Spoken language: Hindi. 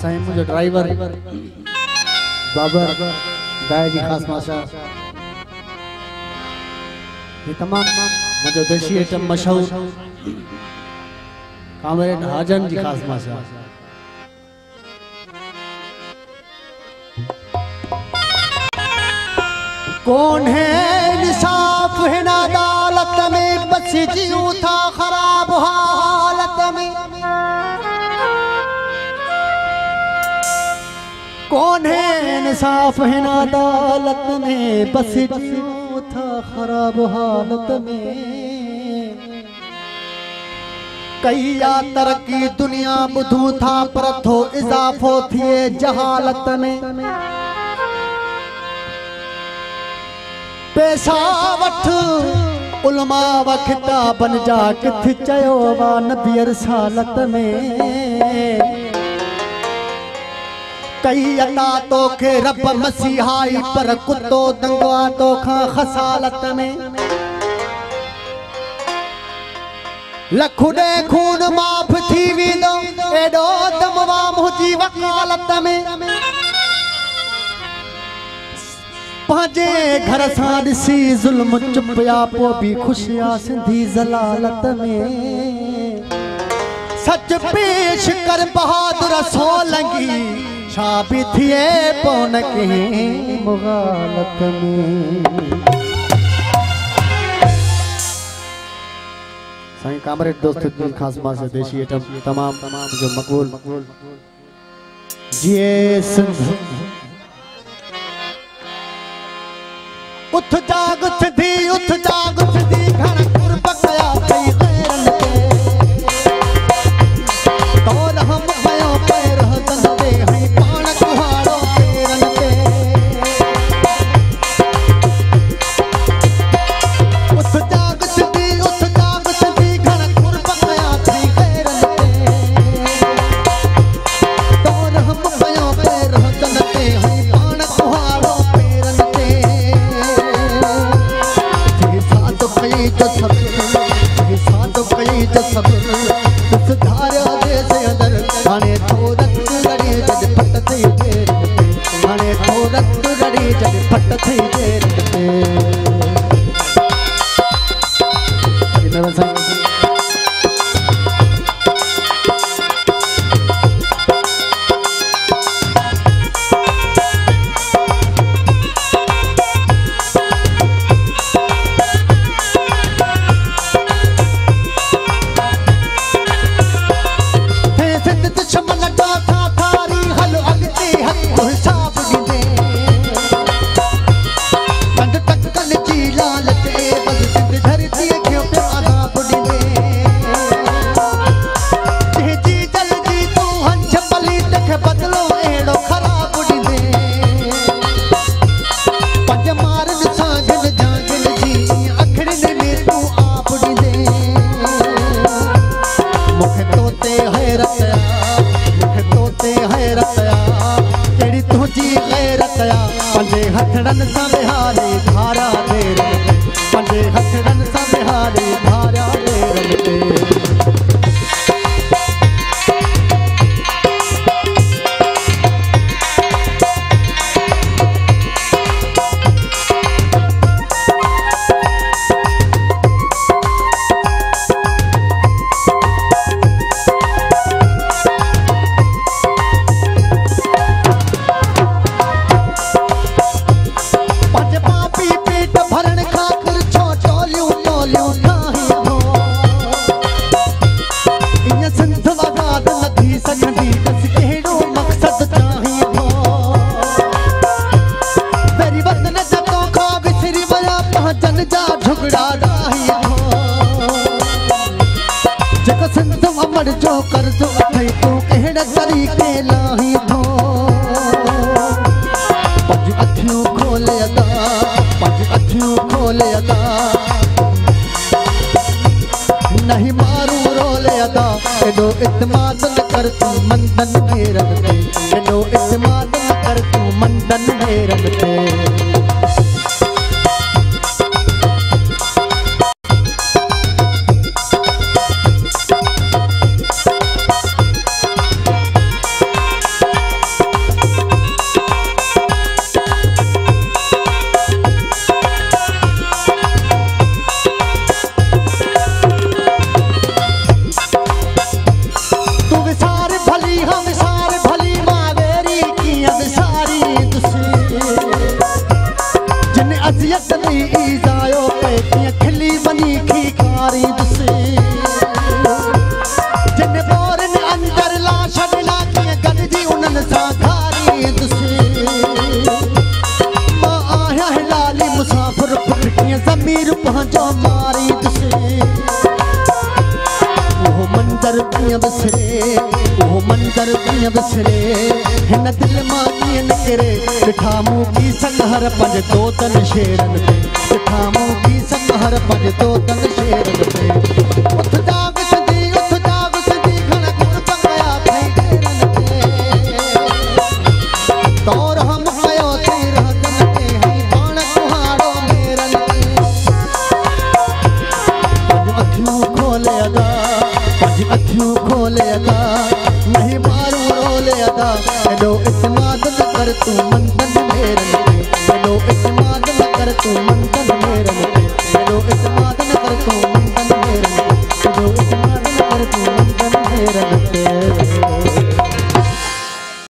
साईं मुझे ड्राइवर बाबर गाय जी खास माशा ये तमाम मुझे देसी आइटम मशहूर कामरेड हाजन जी खास माशा। कौन है इंसाफ है ना अदालत में, बस जीऊं था खराब हालत में। कौन है इंसाफ है ना अदालत में, बस जीऊं था खराब हालत में। कई या तरक्की दुनिया बुधू था पर थो इजाफो थिए जहालत में। पैसा वठ उलमा व खिताबन जा किथे चयो वा नबी रसालत में। कई अता तो के रब मसीहाई पर कुत्तो दंगवा तो खा खसालत में। लखुडे खून माफ थी विदो एडो दमवा मुजी वकालत में। पाजे घर सां ॾिसी ज़ुल्म चुपिया पो भी खुशिया सिंधी ज़लालत में। सच पेश कर बहादुर सोलंगी छा भी थिए पो न के मुगालत में। साईं कामरेड दोस्त की खास मां से देसी आइटम तमाम जो मकबूल जिए सिंध। उठ जाग सिधी घर कुर्ब कया कई गैरन के। तोर हम भयो पैर हदन दे हई पाण कुहाड़ो पेरन के। उठ जाग सिधी घर कुर्ब कया कई गैरन के। तोर हम भयो पैर हदन दे हई पाण कुहाड़ो पेरन के। हाणे थो रत रड़ी जद फट थई देर ते। हाणे थो रत रड़ी जद फट थई देर ते। पंजे हथड़न सां बिहारे धारा देर ते। पंजे हथड़न सां बिहारे धारा देर ते। जो कर जो अथई तू केड़ तरीके लाही थो। पंज अखियूं खोले अदा, पंज अखियूं खोले अदा। नहीं मारू रोले अदा। एडो इत्माद न कर तू मंदन घेरन ते। एडो इत्माद न कर तू मंदन घेरन ते। पंहिंजो मारी ॾिसे वो मंदर कीअं विसरे वो मंदर कीअं विसरे हिन दिल मां कीअं निकिरे ॾिठा मूं की संघर पंज दोतनि शेरनि ते ॾिठा मूं की संघर पंज दोतनि शेरनि ते उथ जाग सजी घण कुर्ब कया अथई डेरनि ते दौर हम कयो अथई रहतनि ते हई पाण कुहाड़ो मेरनि ते अखियूं खोले अदा अखियूं खोले अदा नहीं मारू रोले अदा एॾो इत्मीनान कर तूं मंदन मेरनि ते एॾो